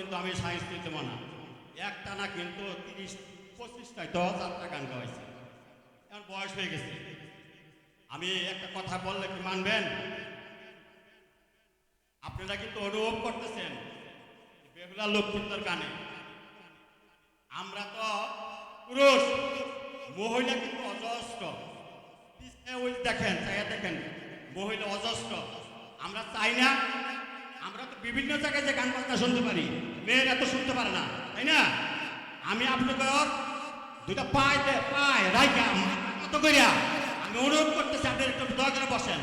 কিন্তু আমি সায়েন্স নিতে মানা একটা না কিন্তু 30-25টায় 10,000টা গান গাইছি। এখন বয়স হয়ে গেছে, আমি একটা কথা বললে কি মানবেন? আপনারা কিন্তু অনুভব করতেছেন বেহুলা লক্ষ্মীন্দর গানে আমরা তো পুরুষ, মহিলা কিন্তু অজস্র। ওই দেখেন, দেখেন মহিলা অজস্র। আমরা চাই না, আমরা তো বিভিন্ন জায়গায় যে গান বাজনা শুনতে পারি, মেয়েরা তো শুনতে পারে না, তাই না? আমি আপনাদের দুটা পায় রাইকা মত করিয়া আমি অনুরোধ করতেছি, আপনাদের একটু দয়া করে বসেন।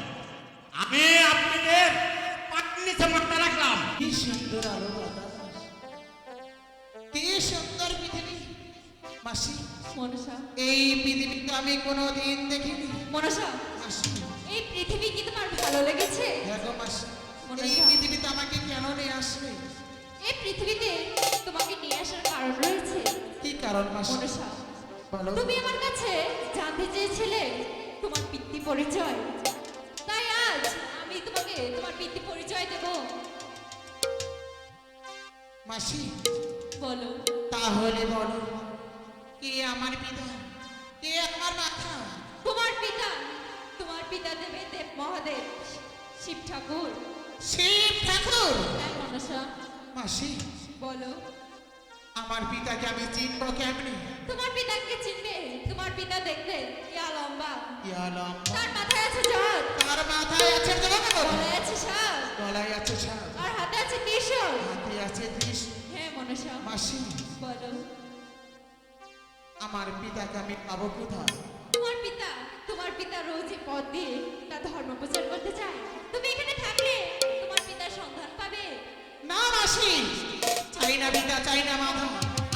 আমি আপনাদের পাটির নিচে মাথা রাখলাম। কি সুন্দর আলো বাতাস, কি সুন্দর পৃথিবী। মাসি, মনসা, এই পৃথিবীতে আমি কোনোদিন দেখিনি। মনসা, মাসি, এই পৃথিবী কি তোমার ভালো লেগেছে? দেখো মাসি, মনসা, এই পৃথিবীতে আমাকে কেন নিয়ে আসবে? এই পৃথিবীতে তোমাকে নিয়ে আসার কারণ রয়েছে। কি কারণ মাসি? মনসা, বলো। তুমি আমার কাছে জানতে চেয়েছিলে তোমার পিতৃ পরিচয়, তাই আজ আমি তোমাকে তোমার পিতৃ পরিচয় দেব। মাসি, বলো। তাহলে বলো, কে আমার পিতা, কে আমার মাতা? তোমার পিতা দেবে দেব মহাদেব শিব ঠাকুর। শিব ঠাকুর? হ্যাঁ মনসা। মাসি, বলো। আমার পিতাকে আমি চিনবো কেমনি? তোমার পিতাকে চিনবে? তোমার পিতা দেখতে ইয়া লম্বা, ইয়া লম্বা, তার মাথায় আছে জট, তার মাথায় আছে জট, গলায় আছে সাপ, গলায় আছে সাপ, আর হাতে আছে ত্রিশূল। হাতে আছে ত্রিশূল। হ্যাঁ মনসা। মাসি, বলো। আমার পিতাকে আমি পাবো কোথায়? তোমার পিতা রোজই পথ দিয়ে তার ধর্ম প্রচার করতে চায়। তুমি এখানে থাকলে তোমার পিতার সন্ধান পাবে। না মাসি, চাই না পিতা, চাই না মাথা।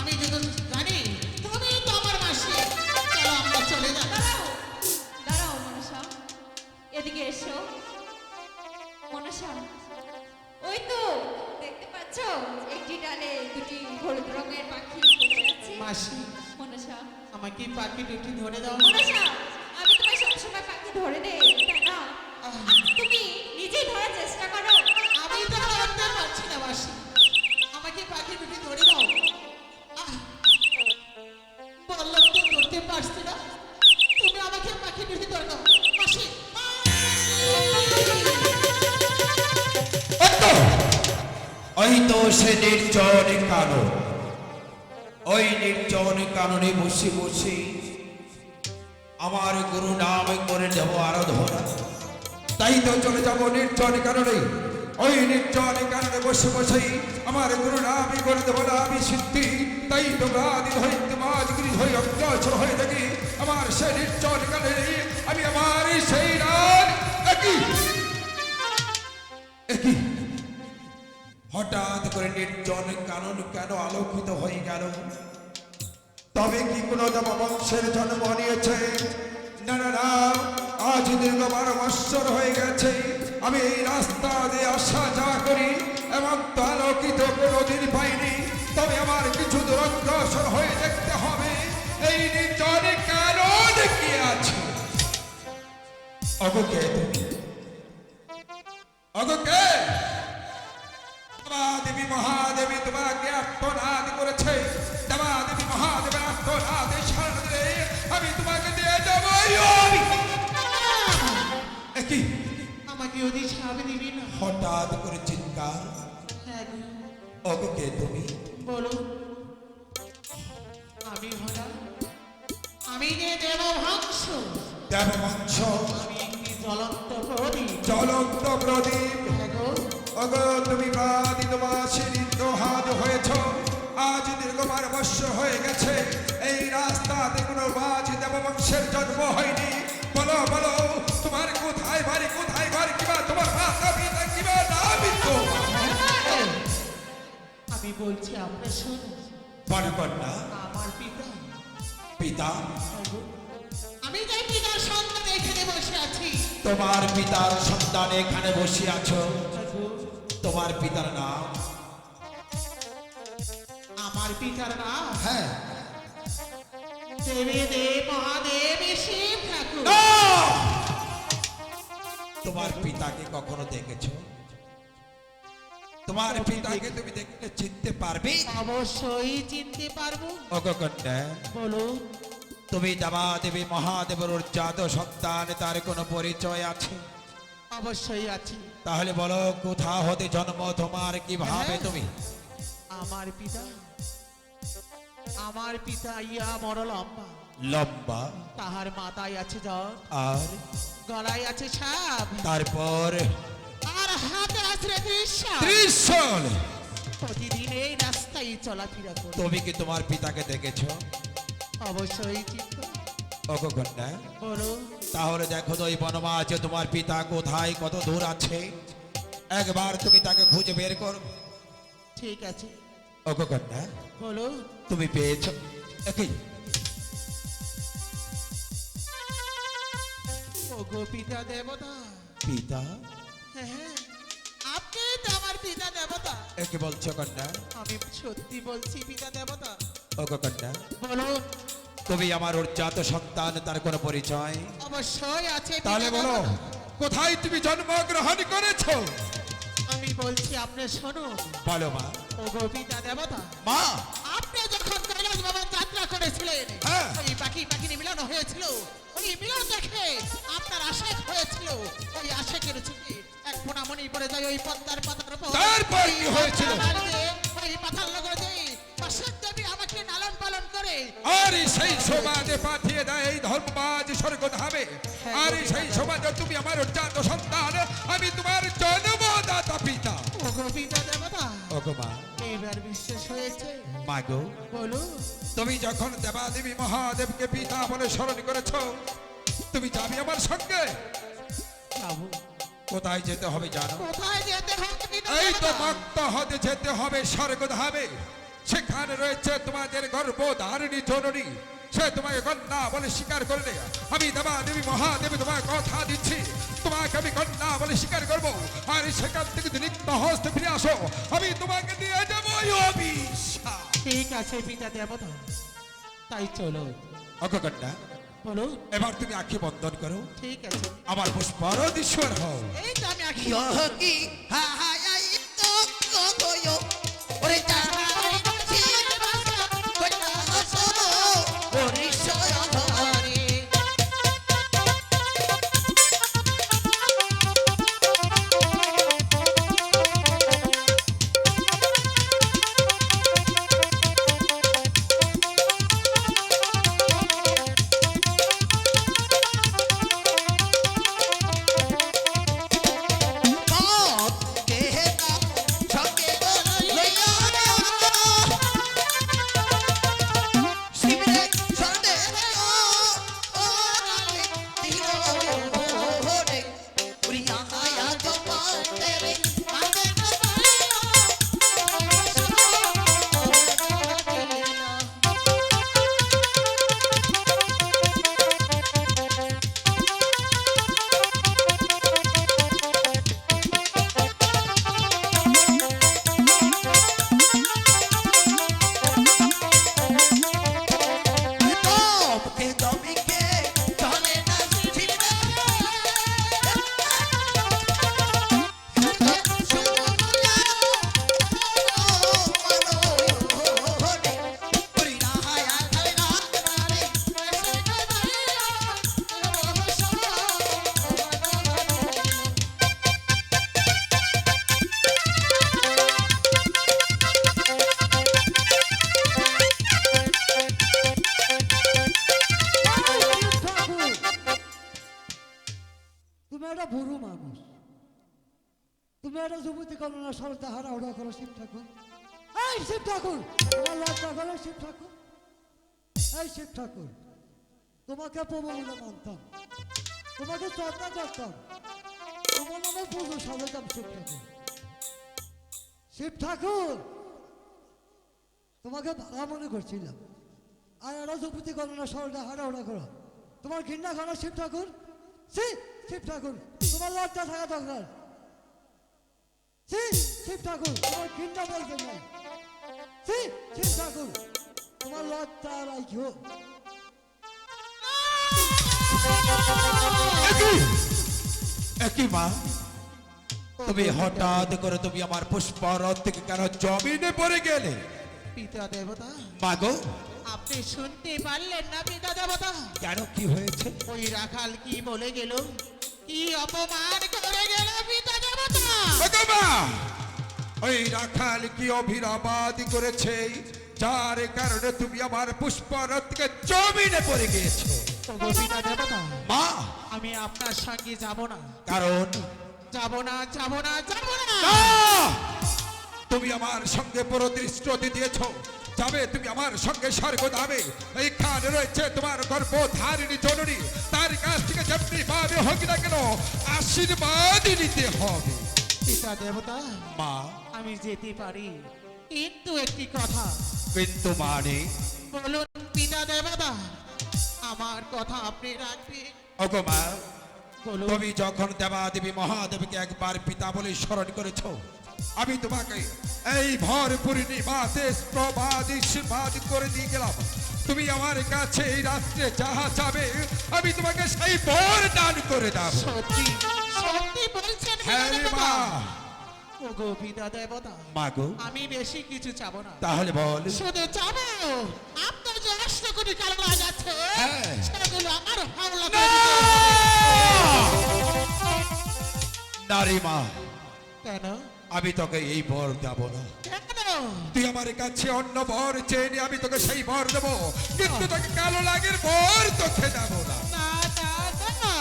আমি যদি জানি তুমি তো আমার মাসি, চলো আমরা চলে যাই। দাঁড়াও, দাঁড়াও মনসা, এদিকে এসো। মনসা, ওই তো দেখতে পাচ্ছ একটি ডালে দুটি হলুদ রঙের পাখি বসে আছে। মাসি, মনসা, আমাকে পাখি দুটি ধরে দাও। মনসা, আমি তোমায় সবসময় পাখি ধরে দেই, তাই না? আজ তুমি নিজেই ধরার চেষ্টা করো। আমি তো ধরতে পারছি না মাসি, আমাকে পাখি দুটি ধরে দাও। বললাম তো ধরতে পারছি না, তুমি আমাকে পাখি দুটি ধরে দাও। মাসি, ওই তো সে নির্জন কানন, ওই নির্জন কাননে বসে বসে আমার গুরু নাম করে দেব আরাধনা। তাই তো চলে যাব নির্জন কাননে, ওই নির্জন কাননে বসে বসে আমার গুরু নাম করে দেব নামি সিদ্ধি। তাই তো গাদি ধৈর্য মাদিগিরি হয়ে অগ্রসর হয়ে থাকি আমার সে নির্জন কাননে। আমি আমার সেই রাত একই হঠাৎ করে নির্জন কানন কেন আলোকিত হয়ে গেল? তবে কি কোনো দেববংশের জন্ম নিয়েছে? না না না, আজ দীর্ঘ 12 বৎসর হয়ে গেছে আমি এই রাস্তা দিয়ে আসা যা করি, এবং তো আলোকিত কোনোদিন পাইনি। তবে আমার কিছু দূর অগ্রসর হয়ে দেখতে হবে এই নির্জন কানন কি আছে। অগকে তুমি, অগকে দেবী মহাদেবী তোমাকে আত্মনাদ করেছে। দেবী মহাদেবের আত্মনাদ সারণে আমি তোমাকে দিয়ে যাবো। কি আমাকে ওদি ছাড়বে দিবি না? হঠাৎ করে চিৎকার। হ্যাঁ গো। ওকে তুমি বলো। আমি হলাম, আমি যে দেববংশ, দেববংশ, আমি একটি জ্বলন্ত প্রদীপ। জ্বলন্ত প্রদীপ। হ্যাঁ গো। ওগো তুমি বাদিত মাসের হাত হয়েছ। আজ দীর্ঘ 12 বৎসর হয়ে গেছে এই রাস্তাতে কোনো বাজ দেববংশের জন্ম হয়নি। বলো বলো, তোমার কোথায় বাড়ি, কোথায় ঘর, কিবা তোমার মাতা পিতা, কিবা নাম? আমি বলছি আপনি শুনুন। বড় কন্যা, আমার পিতা, পিতা, আমি যে পিতার সন্তান এখানে বসে আছি। তোমার পিতার সন্তান এখানে বসে আছো। তোমার পিতার নাম? আমার পিতার নাম? হ্যাঁ। দেবী দেব মহাদেব শিব ঠাকুর। তোমার পিতাকে কখনো দেখেছো? তোমার তোমার পিতাকে তুমি দেখলে চিনতে পারবে? অবশ্যই চিনতে পারবো। ওগো কন্যা, বলুন। তুমি দেবাদেবী মহাদেবের জাত সন্তান, তার কোনো পরিচয় আছে? অবশ্যই আছি। তাহলে বলো, কোথা হতে জন্ম তোমার, কিভাবে হ্যাঁ। তুমি? আমার পিতা ইয়া বড় লম্বা, লম্বা, তাহার মাথায় আছে জট, আর গলায় আছে সাপ, তারপর আর হাতে আছে ত্রিশূল। ত্রিশূল। প্রতিদিন এই রাস্তায় চলাফেরা করে। তুমি কি তোমার পিতাকে দেখেছো? অবশ্যই চিনতে। ওগো কন্যা, বলুন। তাহলে দেখো তো এই বনমাঝে তোমার পিতা কোথায়, কত দূর আছে, একবার তুমি তাকে খুঁজে বের করো। ঠিক আছে। ওগো কন্যা, বলুন। তুমি পেয়েছো? একই ওগো পিতা দেবতা। পিতা? হ্যাঁ, আপনি তো আমার পিতা দেবতা। একে বলছো কন্যা? আমি সত্যি বলছি পিতা দেবতা। ওগো কন্যা, বলুন। তুমি আমার জাত সন্তান, তার কোনো পরিচয়? অবশ্যই আছে পিতা তাহলে বলো, দেবতা। কোথায় তুমি জন্মগ্রহণ করেছো? আমি বলছি আপনি শুনুন। বলো মা। ওগো পিতা দেবতা, মা, আপনি যখন কৈলাস বাবা যাত্রা করেছিলেন, হ্যাঁ। ওই পাখি মিলন হয়েছিল, ওই মিলন দেখে আপনার আশেক হয়েছিল। ওই আশেকের চোখে এক ফোঁটা মনি পড়ে যায় ওই পদ্মার পাতার উপর। তারপর কি হয়েছিল? ওই পাতাল নগর দেই আশেক দেবী আমাকে লালন পালন করে। আর সেই সমাজে পাঠিয়ে দেয় এই ধর্মবাজ স্বর্গধামে। আর সেই সমাজে তুমি আমার জাত সন্তান, আমি তোমার জন্মদাতা পিতা। ওগো পিতা দেবতা, ওগো মা। এইবার বিশ্বাস হয়েছে? মা গো, বলুন। তুমি যখন দেবাদেবী মহাদেবকে পিতা বলে স্মরণ করেছো, তুমি যাবে আমার সঙ্গে? বাবু, কোথায় যেতে হবে জানো? কোথায় যেতে হবে পিতা এই তো দেবতা? মক্ত হতে যেতে হবে স্বর্গধামে। সেখানে রয়েছে তোমাদের গর্ভধারিণী জননী, সে তোমাকে কন্যা বলে স্বীকার করলে আমি দেবাদেবী মহাদেবী তোমায় কথা দিচ্ছি, তোমাকে আমি কন্যা বলে স্বীকার করবো। আর সেখান থেকে তুমি নিত্য হস্তে ফিরে আসো, আমি তোমাকে দিয়ে যাবো এই অভিশাপ। ঠিক আছে পিতা দেবতা, তাই চলো। ওগো কন্যা, বলুন। এবার তুমি আঁখি বন্ধন করো, ঠিক আছে। আমার পুষ্পরদীশ্বর হও। এই তো আমি আঁখি 여기 하얀 떡거고요 우리 딸이 집에서 골라서 우리 소영거리 우리 야야 저번에 তুমি একটা বুড়ো মানুষ, তুমি একটা যুবতী কন্যা সরতে হারাহুড়া করো শিব ঠাকুর। এই শিব ঠাকুর, তোমার লজ্জা করো শিব ঠাকুর। এই শিব ঠাকুর, তোমাকে প্রভু বলে মানতাম, তোমাকে শ্রদ্ধা করতাম, তোমার নামে পুজো সাজাতাম শিব ঠাকুর। শিব ঠাকুর, তোমাকে ভালো মনে করছিলাম, আর একটা যুবতী কন্যা সরতে হারাহুড়া করো, তোমার ঘৃণা করো শিব ঠাকুর। শিব ঠাকুর, তোমার লজ্জা থাকা দরকার। শিব ঠাকুর, তোমার ঘৃণা বলতে নাই। শিব ঠাকুর, তোমার লজ্জা রাখো। একই মা, তুমি হঠাৎ করে তুমি আমার পুষ্পরথ থেকে কেন জমিনে পড়ে গেলে? পিতা দেবতা, মাগো, আপনি শুনতে পারলেন না পিতা দেবতা? কেন কি হয়েছে? ওই রাখাল কি বলে গেল, কি অপমান করে গেল পিতা দেবতা? ওগো মা, ওই রাখাল কি অভিরাবাদি করেছে যার কারণে তুমি আমার পুষ্পরথ থেকে জমিনে পড়ে গিয়েছো? ওগো পিতা দেবতা, মা, আমি আপনার সঙ্গে যাব না, কারণ যাব না, যাব না, যাব না। না! তুমি আমার সঙ্গে প্রতিশ্রুতি দিয়েছো যাবে, তুমি আমার সঙ্গে স্বর্গ যাবে। এইখানে রয়েছে তোমার গর্ভধারিণী জননী, তার কাছ থেকে যেমনি পাবে হোক না কেন আশীর্বাদ নিতে হবে। পিতা দেবতা, মা, আমি যেতে পারি, কিন্তু একটি কথা কিন্তু মানে বলুন পিতা দেবতা, আমার কথা আপনি রাখবেন? ওগো মা, বলুন। তুমি যখন দেবাদেবী মহাদেবকে একবার পিতা বলে স্মরণ করেছ, আমি তোমাকে এই ভরপুরি নিবাসে আশীর্বাদ করে দিয়ে গেলাম। তুমি আমার কাছে এই রাত্রে যাহা চাবে আমি তোমাকে সেই বর দান করে দাও। সত্যি সত্যি বলছেন পিতা হ্যাঁ রে দেবতা? মা। ওগো পিতা দেবতা, মা গো, আমি বেশি কিছু চাবো না, তাহলে বল। শুধু চাবো আপনার যে 8 কোটি কালো রাজ আছে হ্যাঁ। সেগুলো আমার হাওলা না! করে দিতে হবে। না রে মা, কেন আমি তোকে এই বর দেব না। কেন? তুই আমার কাছে অন্য বর চেয়ে নি, আমি তোকে সেই বর দেবো, কিন্তু তোকে কালো লাগের বর তোকে দেব না। না না না,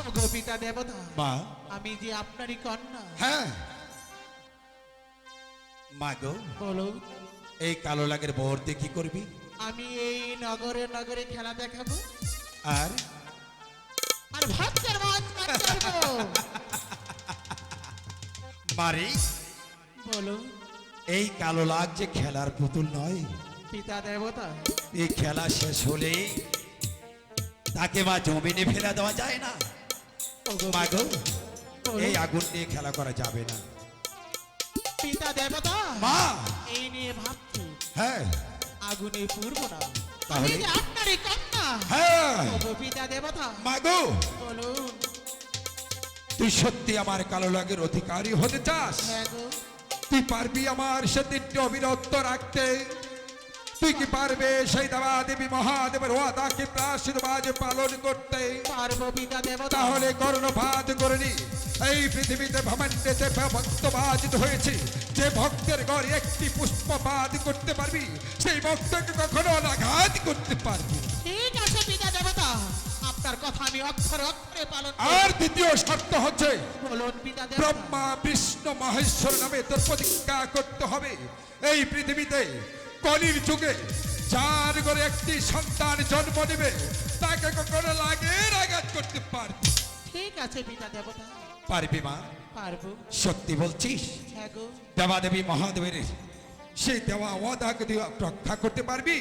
ওগো পিতা দেবতা, মা, আমি যে আপনারই কন্যা। হ্যাঁ মা গো, বলুন, এই কালো লাগের বর দিয়ে কি করবি? আমি এই নগরে নগরে খেলা দেখাবো আর আর ভক্তের মন কাটাবো। মারি, বলুন এই কালো লাগ যে খেলার পুতুল নয়। পিতা দেবতা, এই খেলা শেষ হলে তাকে মা জমিনে ফেলে দেওয়া যায় না। ওগো মা গো, বলুন। এই আগুন নিয়ে খেলা করা যাবে না। পিতা দেবতা, মা, এই নিয়ে ভাবছি হ্যাঁ আগুনে পুরবো না, আমি তাহলে? যে আপনারই কন্যা। হ্যাঁ ওগো পিতা দেবতা, মা গো, বলুন। তুই সত্যি আমার কালো লাগের অধিকারী হতে চাস? হ্যাঁ গো, তুই পারবি আমার সেদিনটি অবিরত রাখতে? তুই কি পারবে সেই দেবাদেবী মহাদেবের ওয়াদাকে আশীর্বাদ পালন করতে? পারবো পিতা দেবতা। তাহলে কর্ণপাত করে নি। এই পৃথিবীতে ভ্রমণ্ডেতে ভক্তবাদিত হয়েছে, যে ভক্তের ঘরে একটি পুষ্পপাত করতে পারবি সেই ভক্তকে কখনো অনাঘাত করতে পারবি। ঠিক আছে পিতা দেবতা, আপনার কথা আমি অক্ষরে অক্ষরে পালন করব। আর দ্বিতীয় শর্ত হচ্ছে বলুন পিতা দেবতা। ব্রহ্মা বিষ্ণু মহেশ্বর নামে তোর প্রতিজ্ঞা করতে হবে। এই পৃথিবীতে কলির যুগে যার ঘরে একটি সন্তান জন্ম নেবে তাকে কখনো লাগের আঘাত করতে পারবি। ঠিক আছে পিতা দেবতা, পারবি মা? পারবো। সত্যি বলছিস? হ্যাঁ গো, দেবাদেবী মহাদেবের সেই দেওয়া ওয়াদাকে তুই রক্ষা করতে পারবি?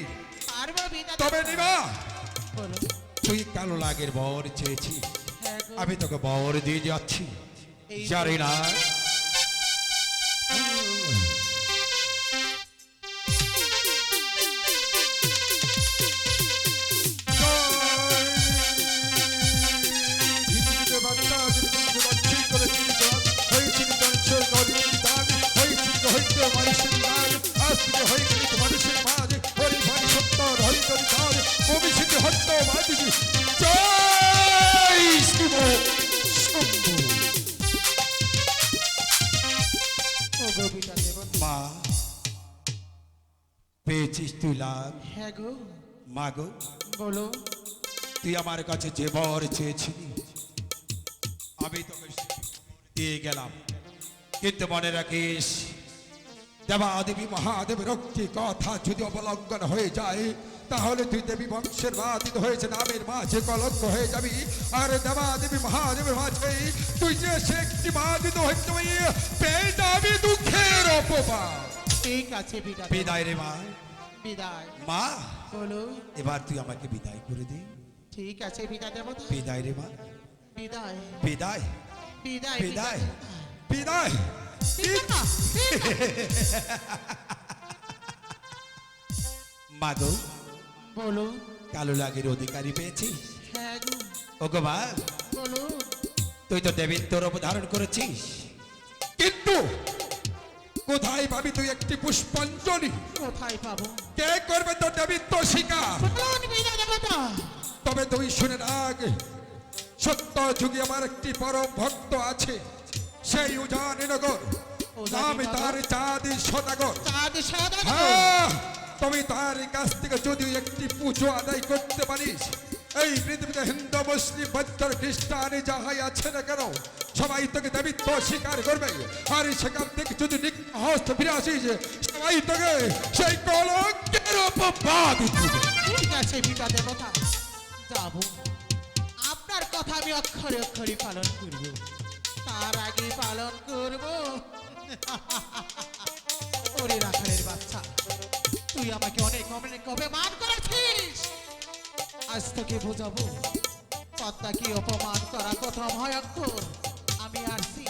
পারবো পিতা তবে দেবতা। নিবা, বলুন। তুই কালো লাগের বর চেয়েছিস, হ্যাঁ গো, আমি তোকে বর দিয়ে যাচ্ছি। এই জানি না ওগো পিতা দেবতা। মা, পেয়েছিস তুই লাভ? হ্যাঁ গো, মা গো, বলুন। তুই আমার কাছে যে বর চেয়েছিলি আমি তোকে দিয়ে গেলাম, কিন্তু মনে রাখিস দেবাদেবী মহাদেবের একটি কথা যদি অবলম্বন হয়ে যায় তাহলে তুই দেবী বংশের বাধিত হয়েছে নামের মাঝে কলঙ্ক হয়ে যাবি। আর দেবাদেবী মহাদেবের মাঝে তুই যে সে একটি বাধিত হইতে পেয়ে যাবি দুঃখের অপবাদ। ঠিক আছে পিতা দেবতা। বিদায় রে মা। বিদায়। মা, বলুন। এবার তুই আমাকে বিদায় করে দে। ঠিক আছে পিতা দেবতা। বিদায় রে মা। বিদায়। বিদায়, বিদায়। বিদায়, বিদায়। পিতা। মা গো, বলুন। কালো লাগের অধিকারী পেয়েছিস? হ্যাঁ গো, ওগো মা, বলুন। তুই তো দেবীর রূপ ধারণ করেছিস, কিন্তু কোথায় পাবি তুই একটি পুষ্পাঞ্জলি? কোথায় পাবো? কে করবে তোর দেবীত্ব স্বীকার? কোন বিনা দেবতা? তবে তুই শুনে রাখ, সত্য যুগে আমার একটি পরম ভক্ত আছে, সেই উজানিনগর, নাম তার চাঁদি সদাগর। চাঁদ সদাগর? হ্যাঁ, তুমি তার কাছ থেকে যদি একটি পুজো আদায় করতে পারিস, এই পৃথিবীতে হিন্দু মুসলিম বৌদ্ধ খ্রিস্টান যাহাই আছে না কেন সবাই তোকে দেবীত্ব স্বীকার করবে। আর সেখান থেকে যদি হস্ত ফিরে আসিস, সবাই তোকে সেই কলঙ্কের অপবাদ দিবে। ঠিক আছে পিতা দেবতা, যাব। আপনার কথা আমি অক্ষরে অক্ষরে পালন করব। তার আগে পালন করব ওরে রাখালের বাচ্চা, তুই আমাকে অনেক অনেক অপমান করেছিস। আজ তোকে বোঝাবো পদ্মাকে অপমান করা কত ভয়ঙ্কর। আমি আসছি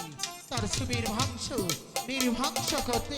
তার সুবীর ধ্বংস নির্ধ্বংস করতে।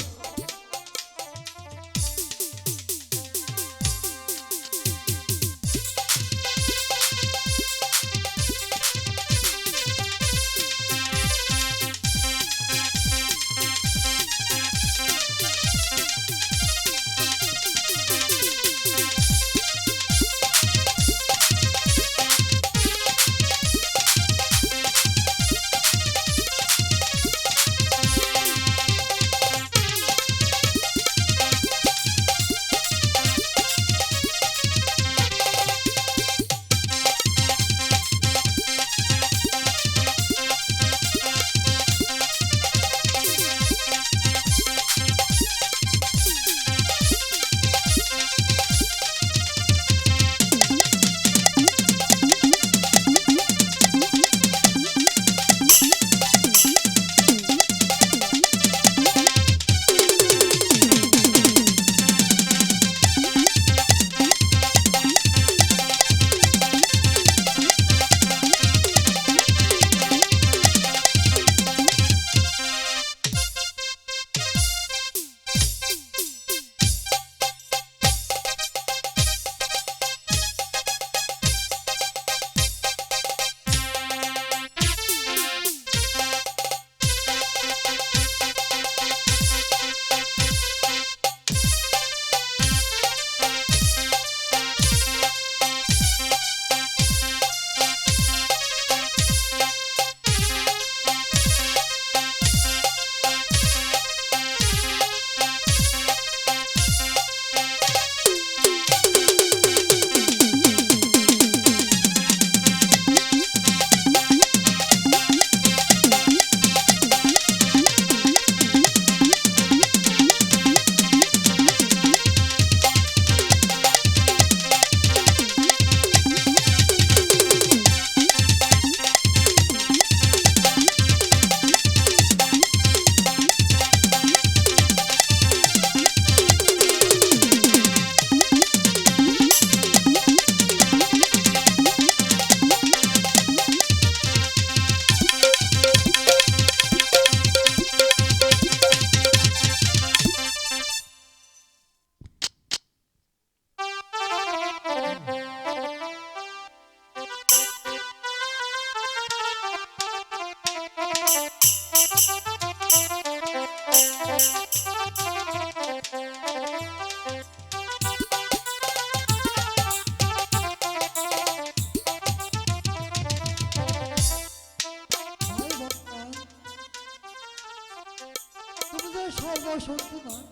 সর্বশক্তিমান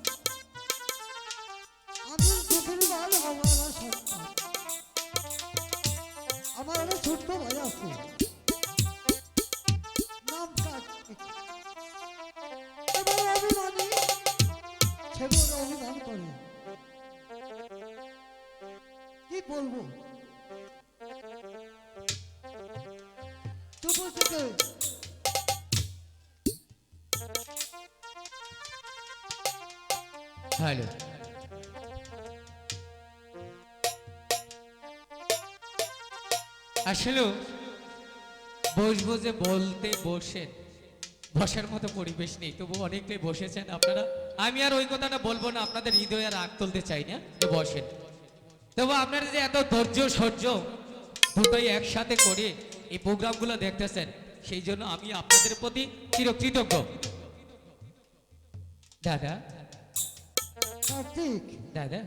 আমি দুঃখের মাল আমার সন্তান আমার অনেক ছোট্ট ভাই আছে নাম কার্তিক এবার অভিমানী সেগুলো অভিমান করে কি বলবো চুপ থেকে হ্যালো আসলে বসবো যে বলতে বসেন বসার মতো পরিবেশ নেই তবু অনেকটাই বসেছেন আপনারা আমি আর ওই কথাটা বলবো না আপনাদের হৃদয়ে রাগ তুলতে চাই না তো বসেন তবু আপনারা যে এত ধৈর্য সহ্য দুটোই একসাথে করে এই প্রোগ্রামগুলো দেখতেছেন সেই জন্য আমি আপনাদের প্রতি চিরকৃতজ্ঞ দাদা কার্তিক, দাদা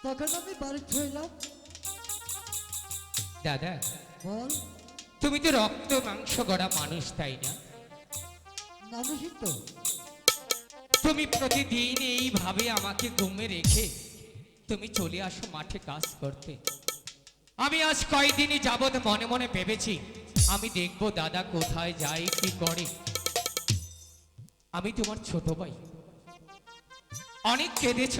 তখন আমি বাড়ি ছুঁইলাম। দাদা বল, তুমি তো রক্ত মাংস গড়া মানুষ, তাই না? মানুষই তো। তুমি প্রতিদিন এইভাবে আমাকে ঘুমে রেখে তুমি চলে আসো মাঠে কাজ করতে। আমি আজ কয়দিনই যাবৎ মনে মনে ভেবেছি আমি দেখবো দাদা কোথায় যায়, কি করে। আমি তোমার ছোট ভাই, অনেক কেঁদেছ।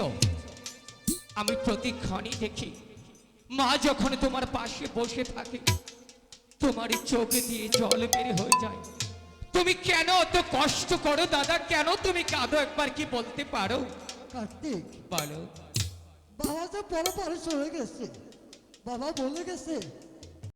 আমি প্রতিক্ষণই দেখি মা যখন তোমার পাশে বসে থাকে তোমার চোখ দিয়ে জল বের হয়ে যায়। তুমি কেন অত কষ্ট করো দাদা? কেন তুমি কাঁদো? একবার কি বলতে পারো? কার্তিক, বলো। বাবা তো পরে চলে গেছে। বাবা বলে গেছে